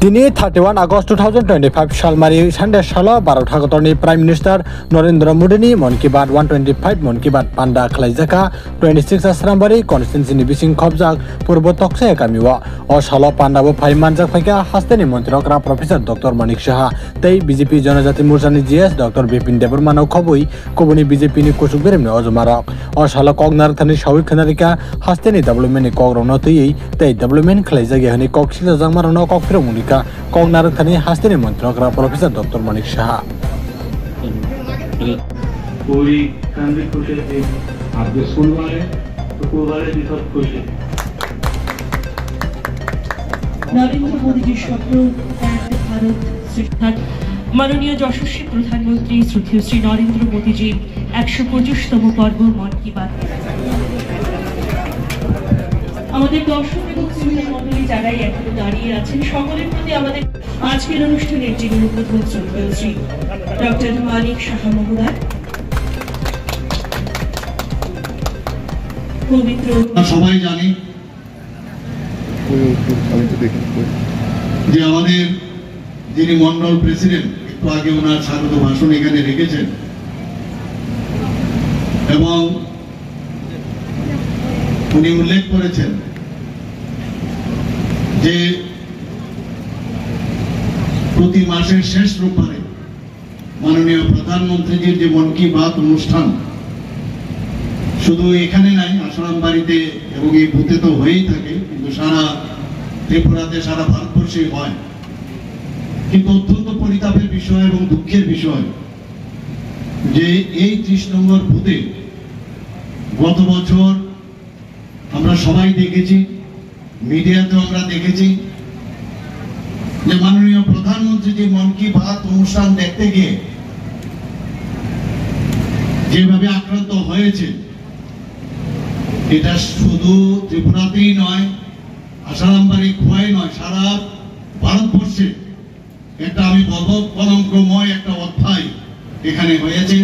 दिनै 31 August 2025 सालमारि Sunday सालाव Bharat हादरनि prime minister Narendra मोदीनि मन की बात 125 मन की बात पान्डा खालायजाका 26 आश्रामबारि कन्स्टिट्युन्सिनि बिसिं खबजाक पूर्व तकसे गामिवा अ सालाव पान्डाबो फाइ मानजाक फाइका हास्तेनि मन्त्रिग्रा प्रोफेसर डॉक्टर मानिक साहा तै बीजेपी जनजाति मोर्चानि जीएस डॉक्टर बिपिन देबरमानव खबुई कुबुनि बीजेपी नि कुसुक बेरेमनि अजमारक अ सालाव कगनार थानि सावि खनारिका हास्तेनि डेभलपमेन्टनि कग्रावनो तैयै तै डेभलपमेन्ट खालायजागे हनि कक सिजाजांमारनो कक फिरमुनिका कगनार थानि हास्तेनि मन्त्रिग्रा प्रोफेसर डॉक्टर मानिक साहा कोई कांदी खुशी थी आपके स्कूल वाले तो स्कूल वाले भी सब खुश हैं नरेंद्र मोदी जी स्वप्न एक भारत सृष्टि माननीय যশস্বী প্রধানমন্ত্রী শ্রদ্ধেয় শ্রী নরেন্দ্র মোদি जी 125তম পর্ব মন কি বাত আমাদের দর্শক এবং শ্রোতা মণ্ডলী যারাই এখনো দাঁড়িয়ে আছেন সকলের প্রতি আমাদের আজকের অনুষ্ঠানের যিনি উদ্বোধন শ্রদ্ধেয় শ্রী ডক্টর মানিক সাহা মহোদয় পবিত্র সবাই জানি যে আমাদের যিনি মন্ডল প্রেসিডেন্ট একটু আগে ওনার স্বাগত ভাষণ এখানে রেখেছেন এবং উনি উল্লেখ করেছেন যে প্রতি মাসের শেষ রোববারে মাননীয় প্রধানমন্ত্রীজির যে মন কি বাত অনুষ্ঠান শুধু এখানে নাই আশ্রামবাড়িতে এবং এই বুথে তো হয়েই থাকে কিন্তু সারা ত্রিপুরাতে সারা ভারতবর্ষে হয় কিন্তু অত্যন্ত পরিতাপের বিষয় এবং দুঃখের বিষয় যে এই 30 নম্বর বুথে গত বছর আমরা সবাই দেখেছি মিডিয়াতেও আমরা দেখেছি যে মাননীয় প্রধানমন্ত্রী যে মন কি বাত অনুষ্ঠান দেখতে গিয়ে যেভাবে আক্রান্ত হয়েছে এটা শুধু ত্রিপুরাতেই নয় আসারামবাড়ি খোয়াই নয় সারা ভারতবর্ষে একটা আমি বলবো কলঙ্কময় একটা অধ্যায় এখানে হয়েছে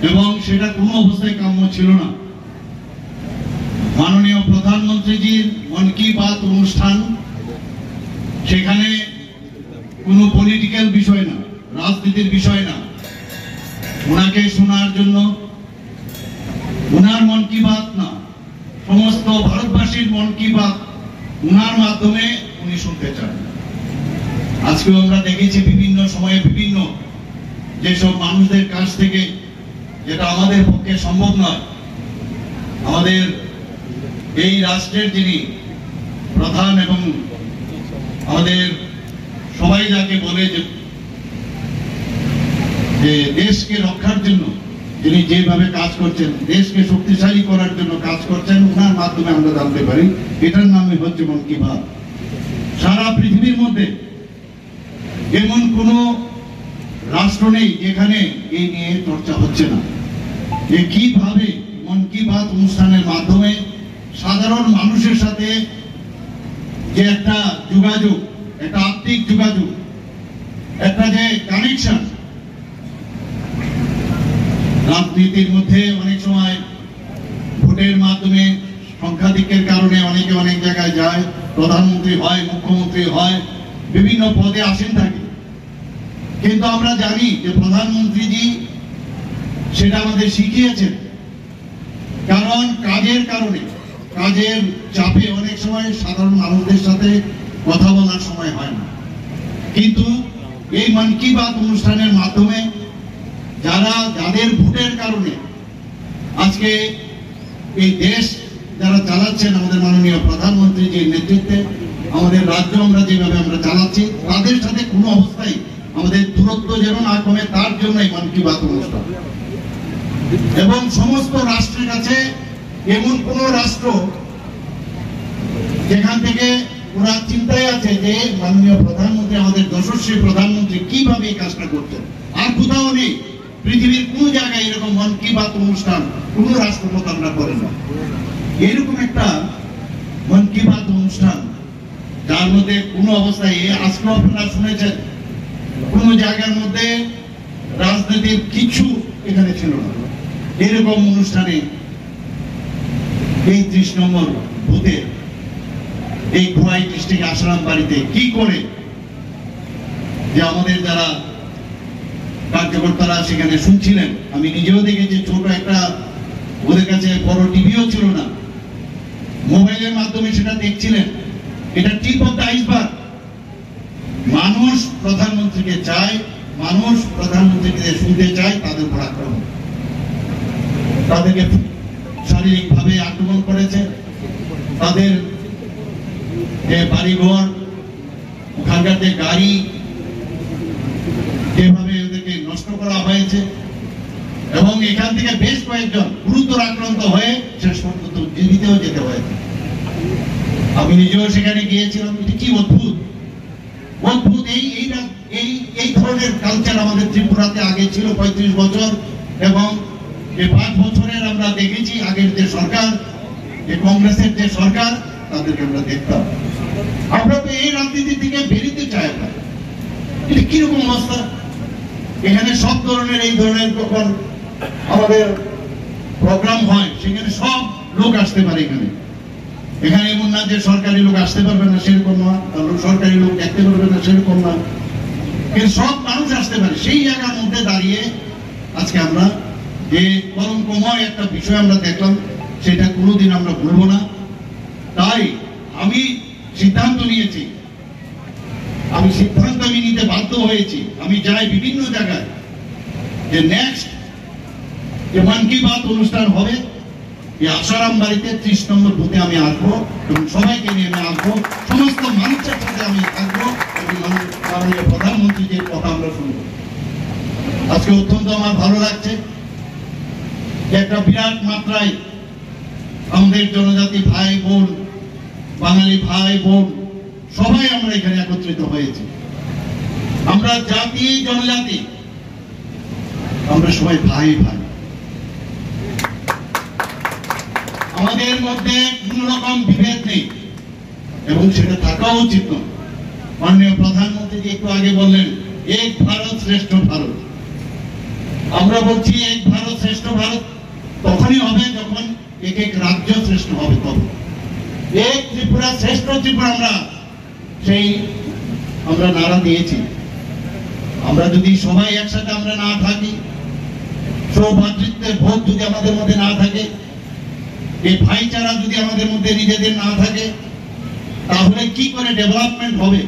এবং সেটা কোনো অবস্থায় কাম্য ছিল না মাননীয় প্রধানমন্ত্রীজির মন কি বাত অনুষ্ঠান সেখানে কোনো পলিটিক্যাল বিষয় না রাজনীতির বিষয় না ওনাকে শোনার জন্য ওনার মন কি বাত না সমস্ত ভারতবাসীর মন কি বাত ওনার মাধ্যমে উনি শুনতে চান আজকে আমরা দেখেছি বিভিন্ন সময়ে বিভিন্ন যেসব মানুষদের কাছ থেকে যেটা আমাদের পক্ষে সম্ভব নয় আমাদের এই রাষ্ট্রের যিনি প্রধান এবং আমাদের সবাই যাকে বলে যে দেশকে রক্ষার জন্য যিনি যেভাবে কাজ করছেন দেশকে শক্তিশালী করার জন্য কাজ করছেন ওনার মাধ্যমে আমরা জানতে পারি এটার নামই হচ্ছে মন কি বাত সারা পৃথিবীর মধ্যে এমন কোন রাষ্ট্র নেই যেখানে এই নিয়ে চর্চা হচ্ছে না যে কিভাবে মন কি বাত অনুষ্ঠানের মাধ্যমে সাধারণ মানুষের সাথে যে একটা যোগাযোগ একটা আত্মিক যোগাযোগ একটা যে কানেকশন রাজনীতির মধ্যে অনেক সময় ভোটের মাধ্যমে সংখ্যাধিক্যের কারণে অনেকে অনেক জায়গায় যায় প্রধানমন্ত্রী হয় মুখ্যমন্ত্রী হয় বিভিন্ন পদে আসেন থাকে কিন্তু আমরা জানি যে প্রধানমন্ত্রীজি সেটা আমাদের শিখিয়েছেন কারণ কাজের কারণে কাজের চাপে অনেক সময় সাধারণ মানুষদের সাথে কথা বলার সময় হয় না কিন্তু এই মন কি বাত অনুষ্ঠানের মাধ্যমে যাদের ভোটের কারণে আজকে এই দেশ যারা চালাচ্ছেন আমাদের মাননীয় প্রধানমন্ত্রীজির নেতৃত্বে আমাদের রাজ্য আমরা যেভাবে আমরা চালাচ্ছি তাদের সাথে কোনো অবস্থায় আমাদের দূরত্ব যেন না কমে তার জন্য এই মন কি বাত অনুষ্ঠান এবং সমস্ত রাষ্ট্রের কাছে এমন কোন রাষ্ট্র যেখান থেকে ওরা চিন্তায় আছে যে মাননীয় প্রধানমন্ত্রী আমাদের যশস্বী প্রধানমন্ত্রী কিভাবে এই কাজটা করছেন আর কোথাও নেই পৃথিবীর কোন জায়গায় এরকম মন কি বাত অনুষ্ঠান কোন রাষ্ট্র মোকাবিলা করে না এরকম একটা মন কি বাত অনুষ্ঠান যার মধ্যে কোন অবস্থায় আজকে আপনারা শুনেছেন কোন জায়গার মধ্যে রাজনীতির কিছু এখানে ছিল না এরকম অনুষ্ঠানে এই 30 নম্বর বুথে এই খোয়াই ডিস্ট্রিক্ট আশ্রম বাড়িতে কি করে যে আমাদের যারা কার্যকর্তারা সেখানে শুনছিলেন, আমি নিজেও দেখেছি, ছোট একটা ওদের কাছে বড় টিভিও ছিল না, মোবাইলের মাধ্যমে সেটা দেখছিলেন। এটা টিপ অফ দ্য আইসবার্গ। মানুষ প্রধানমন্ত্রীকে চায়, মানুষ প্রধানমন্ত্রীকে শুনতে চায়, তাদের উপর আক্রমণ, তাদেরকে শারীরিকভাবে আক্রমণ করেছে, তাদের যে বাড়িঘর, ওখানকার যে গাড়ি, যেভাবে ওদেরকে নষ্ট করা হয়েছে, এবং এখান থেকে বেশ কয়েকজন গুরুতর আক্রান্ত হয়ে শেষ পর্যন্ত জীবিতও যেতে হয়েছে। আমি নিজেও সেখানে গিয়েছিলাম। এটা কি অদ্ভুত অদ্ভুত এই ধরনের কালচার আমাদের ত্রিপুরাতে আগে ছিল 35 বছর, এবং এই 5 বছরের আমরা দেখেছি আগের যে সরকার, যে কংগ্রেসের যে সরকার, তাদেরকে আমরা দেখতাম। আমরা তো এই রাজনীতি থেকে বেরিতে চাই না। এটা কিরকম অবস্থা? এখানে সব ধরনের এই ধরনের যখন আমাদের প্রোগ্রাম হয়, সেখানে সব লোক আসতে পারে। এখানে এমন না যে সরকারি লোক আসতে পারবে না, সেরকম না, সরকারি লোক দেখতে পারবে না, সেরকম না, কিন্তু সব মানুষ আসতে পারে। সেই জায়গার মধ্যে দাঁড়িয়ে আজকে আমরা যে কলঙ্কময় একটা বিষয় আমরা দেখলাম, সেটা কোনোদিন আমরা ভুলবো না। তাই আমি সিদ্ধান্ত নিয়েছি, আমি নিতে বাধ্য হয়েছি। আমি যাই বিভিন্ন জায়গায়, যে নেক্সট যে মন কি বাত অনুষ্ঠান হবে, এই আসারাম বাড়িতে 30 নম্বর বুথে আমি আসবো, এবং সবাইকে নিয়ে আমি আসবো, সমস্ত মানুষের সাথে আমি থাকবো, এবং মাননীয় প্রধানমন্ত্রীজির কথা আমরা শুনবো। আজকে অত্যন্ত আমার ভালো লাগছে যে একটা বিরাট মাত্রায় আমাদের জনজাতি ভাই বোন, বাঙালি ভাই বোন, সবাই আমরা এখানে একত্রিত হয়েছি। আমরা জাতি জনজাতি, আমরা সবাই ভাই ভাই। আমাদের মধ্যে কোন রকম বিভেদ নেই, এবং সেটা থাকা উচিত নয়। মাননীয় প্রধানমন্ত্রী একটু আগে বললেন এক ভারত শ্রেষ্ঠ ভারত। আমরা বলছি এক ভারত শ্রেষ্ঠ ভারত তখনই হবে যখন এক এক রাজ্য শ্রেষ্ঠ হবে। তবে এক ত্রিপুরা শ্রেষ্ঠ ত্রিপুরা আমরা নারা দিয়েছি। আমরা যদি সবাই একসাথে আমরা না থাকি, সৌভাতৃত্বের বোধ যদি আমাদের মধ্যে না থাকে, এই ভাইচারা যদি আমাদের মধ্যে নিজেদের না থাকে, তাহলে কি করে ডেভেলপমেন্ট হবে,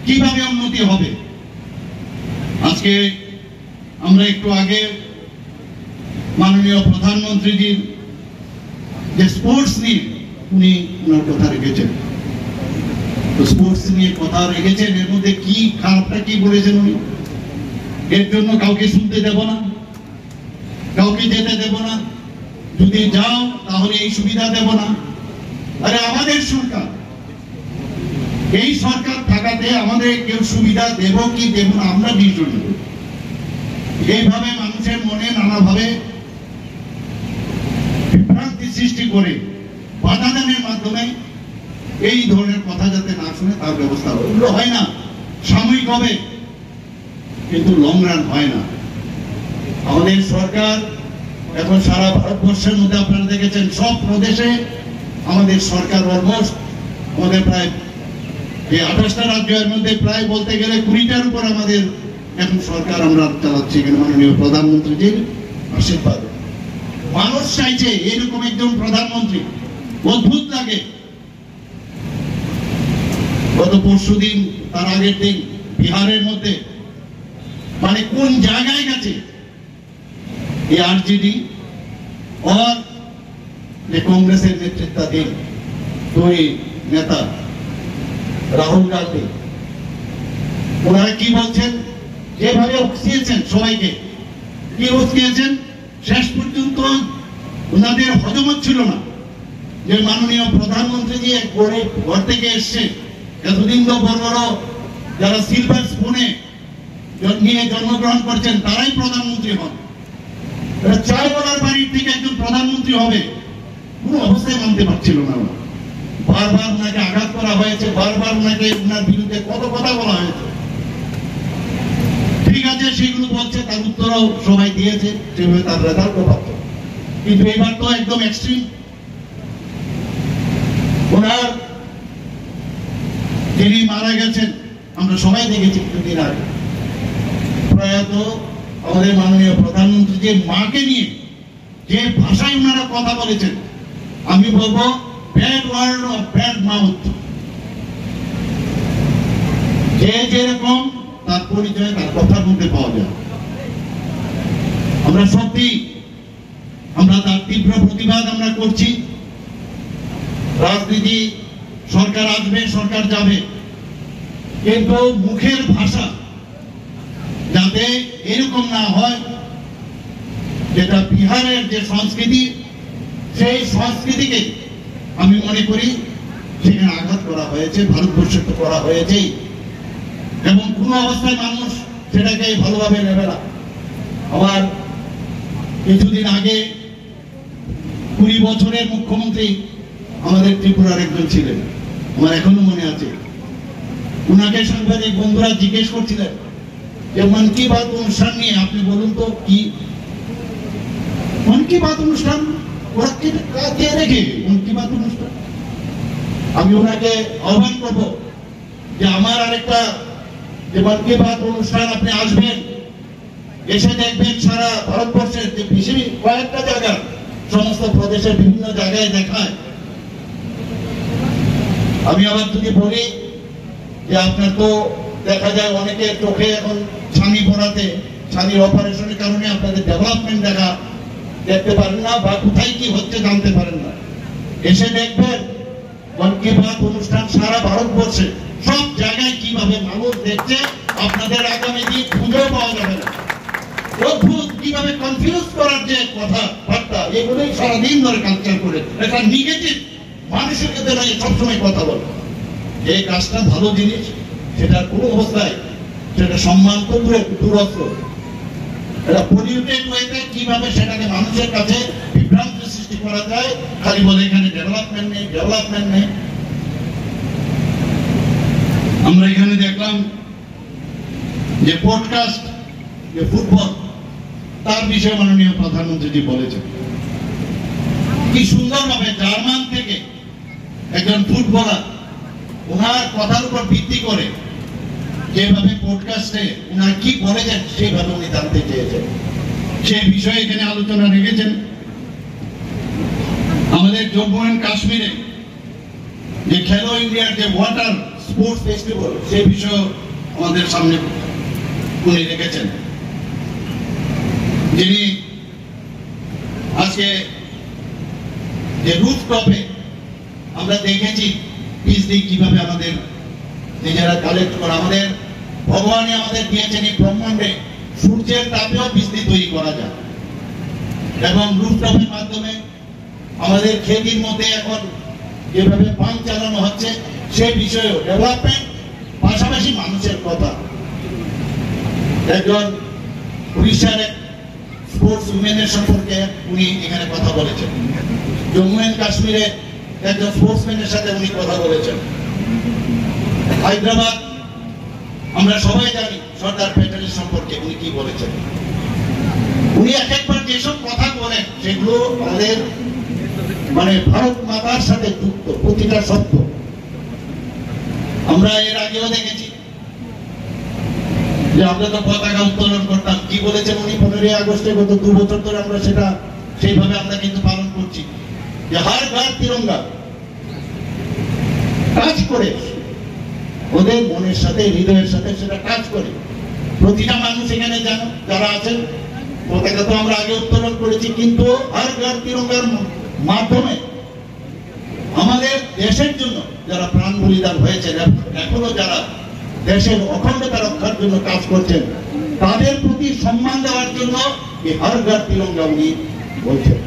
কিভাবে উন্নতি হবে? আজকে আমরা একটু আগে মাননীয় প্রধানমন্ত্রীজির যে স্পোর্টস নিয়ে উনি ওনার কথা রেখেছেন, স্পোর্টস নিয়ে কথা রেখেছেন, এর মধ্যে কি খারাপটা কি বলেছেন উনি? এর জন্য কাউকে শুনতে দেব না, কাউকে যেতে দেব না, যদি যাও তাহলে এই সুবিধা দেব না। আরে আমাদের সরকার, এই সরকার থাকাতে আমাদের কেউ সুবিধা দেব কি দেব না আমরা ডিসিশন নেব। এইভাবে মানুষের মনে নানাভাবে বিভ্রান্তি সৃষ্টি করে বাধা দানের মাধ্যমে এই ধরনের কথা যাতে না শুনে তার ব্যবস্থা হবে। ওগুলো হয় না, সাময়িক হবে, কিন্তু লং রান হয় না। আমাদের সরকার এখন সারা ভারতবর্ষের মধ্যে আপনারা দেখেছেন সব প্রদেশে আমাদের সরকার অলমোস্ট আমাদের প্রায় এই 28টা রাজ্যের মধ্যে প্রায় বলতে গেলে 20টার উপর আমাদের এখন সরকার আমরা চালাচ্ছি, এখানে মাননীয় প্রধানমন্ত্রীজির আশীর্বাদ। মানুষ চাইছে এরকম একজন প্রধানমন্ত্রী। অদ্ভুত লাগে, গত পরশুদিন তার আগের দিন বিহারের মধ্যে মানে কোন জায়গায় গেছে এই আরজেডি और কংগ্রেসের নেতৃত্বাধীন দুই নেতা রাহুল গান্ধী, ওনারা কি বলছেন, যেভাবে উস্কিয়েছেন সবাইকে, কি উস্কিয়েছেন, শেষ পর্যন্ত ওনাদের হজম ছিল না যে মাননীয় প্রধানমন্ত্রী যে ঘর থেকে এসছে, এতদিন তো বড় বড় যারা সিলভার স্পুনে নিয়ে জন্মগ্রহণ করছেন তারাই প্রধানমন্ত্রী হন, চারবেলার বাড়ির থেকে একজন প্রধানমন্ত্রী হবে কোন অবস্থায় মানতে পারছিল না। বারবার ওনাকে আঘাত করা হয়েছে, বারবার ওনাকে ওনার বিরুদ্ধে কত কথা বলা হয়েছে। ঠিক আছে, সেগুলো বলছে, তার উত্তরও সবাই দিয়েছে, সেভাবে তার রেজাল্ট পাচ্ছে। কিন্তু এবার তো একদম এক্সট্রিম। ওনার যিনি মারা গেছেন আমরা সবাই দেখেছি কিছুদিন আগে, প্রয়াত আমাদের মাননীয় প্রধানমন্ত্রী যে মাকে নিয়ে যে ভাষায় ওনারা কথা বলেছেন, আমি বলবো bad word of bad mouth. যে যেরকম তার পরিচয় তার কথার মধ্যে পাওয়া যায়। আমরা সত্যি আমরা তার তীব্র প্রতিবাদ আমরা করছি। রাজনীতি সরকার আসবে সরকার যাবে, কিন্তু মুখের ভাষা যাতে এরকম না হয়, যেটা বিহারের যে সংস্কৃতি সেই সংস্কৃতিকে আমি মনে করি সেখানে আঘাত করা হয়েছে, ভারতবর্ষে তো করা হয়েছে, এবং কোন অবস্থায় মানুষ সেটাকে ভালোভাবে নেবে না। আবার কিছুদিন আগে 20 বছরের মুখ্যমন্ত্রী আমাদের ত্রিপুরার একজন ছিলেন, আমার এখনো মনে আছে। উনাকে সাংবাদিক বন্ধুরা জিজ্ঞেস করছিলেন যে মন কি বাত অনুষ্ঠান নিয়ে আপনি বলুন তো কি মন কি বাত অনুষ্ঠান, ওরা কে রেখে মন কি বাত অনুষ্ঠান। আমি ওনাকে আহ্বান করব যে আমার আরেকটা যে মন কি বাত অনুষ্ঠান আপনি আসবেন, এসে দেখবেন সারা ভারতবর্ষের যে বেশি কয়েকটা জায়গা সমস্ত প্রদেশের বিভিন্ন জায়গায় দেখায়। আমি আবার যদি বলি যে আপনার তো দেখা যায় অনেকে চোখে এখন ছানি পড়াতে, ছানির অপারেশনের কারণে আপনাদের ডেভেলপমেন্ট দেখতে পারেন না, বা কোথায় কি হচ্ছে জানতে পারেন না। এসে দেখবেন মন কি বাত অনুষ্ঠান সারা ভারতবর্ষে সব জায়গায় কিভাবে মানুষ দেখছে। আপনাদের আগামী দিন খুঁজেও পাওয়া যাবে না। অদ্ভুত কিভাবে কনফিউজ করার যে কথাবার্তা, এগুলোই সারাদিন ধরে কালচার করে একটা নেগেটিভ মানুষের ক্ষেত্রে সবসময় কথা বলে। এই কাজটা ভালো জিনিস, সেটা কোনো অবস্থায় সেটা সম্মান তো দূরত্ব, এটা পলিউটেড ওয়েতে কিভাবে সেটাকে মানুষের কাছে বিভ্রান্তি সৃষ্টি করা যায়। খালি বলে এখানে ডেভেলপমেন্ট নেই, ডেভেলপমেন্ট নেই। আমরা এখানে দেখলাম যে পডকাস্ট, যে ফুটবল, তার বিষয়ে মাননীয় প্রধানমন্ত্রীজি বলেছেন। কি সুন্দরভাবে জার্মান থেকে একজন ফুটবলার ওনার কথার উপর ভিত্তি করে যেভাবে পডকাস্টে ওনার কি বলেছেন সেইভাবে উনি জানতে চেয়েছেন, সেই বিষয়ে এখানে আলোচনা রেখেছেন। আমাদের জম্মু এন্ড কাশ্মীরে যে খেলো ইন্ডিয়ার যে ওয়াটার স্পোর্টস ফেস্টিভ্যাল, সেই বিষয়ে আমাদের সামনে উনি রেখেছেন। যিনি আজকে যে রুফটপে আমরা দেখেছি বিজলি কিভাবে আমাদের নিজেরা কালেক্ট করা, আমাদের ভগবানে আমাদের দিয়েছেন এই ব্রহ্মাণ্ডে সূর্যের তাপেও বিজলি তৈরি করা যায়, এবং রুফটপের মাধ্যমে আমাদের খেতির মধ্যে এখন যেভাবে পাম্প চালানো হচ্ছে সেই বিষয়েও ডেভেলপমেন্ট, পাশাপাশি মানুষের কথা। একজন উড়িষ্যার স্পোর্টস উমেনের সম্পর্কে উনি এখানে কথা বলেছেন। জম্মু এন্ড কাশ্মীরে একজন স্পোর্টসম্যানের সাথে উনি কথা বলেছেন। হায়দ্রাবাদ আমরা সবাই জানি সর্দার প্যাটেলের সম্পর্কে উনি কি বলেছেন। উনি এক একবার যেসব কথা বলেন সেগুলো আমাদের ভারত মাতার সাথে যুক্ত, প্রতিটা শব্দ। আমরা এর আগেও দেখেছি যে আমরা তো পতাকা উত্তোলন করতাম, কি বলেছেন উনি 15ই আগস্টে গত 2 বছর ধরে আমরা সেটা সেইভাবে আমরা কিন্তু পালন করছি, যে হার ঘর তিরঙ্গা কাজ করে ওদের মনের সাথে হৃদয়ের সাথে সেটা কাজ করে। প্রতিটা মানুষ এখানে জানো যারা আছেন, পতাকা তো আমরা আগে উত্তোলন করেছি, কিন্তু হার ঘর তিরঙ্গার মাধ্যমে আমাদের দেশের জন্য যারা প্রাণ বলিদান হয়েছেন, এখনো যারা দেশের অখণ্ডতা রক্ষার জন্য কাজ করছেন, তাদের প্রতি সম্মান দেওয়ার জন্য এই হার ঘর তিরঙ্গা উনি বলছেন।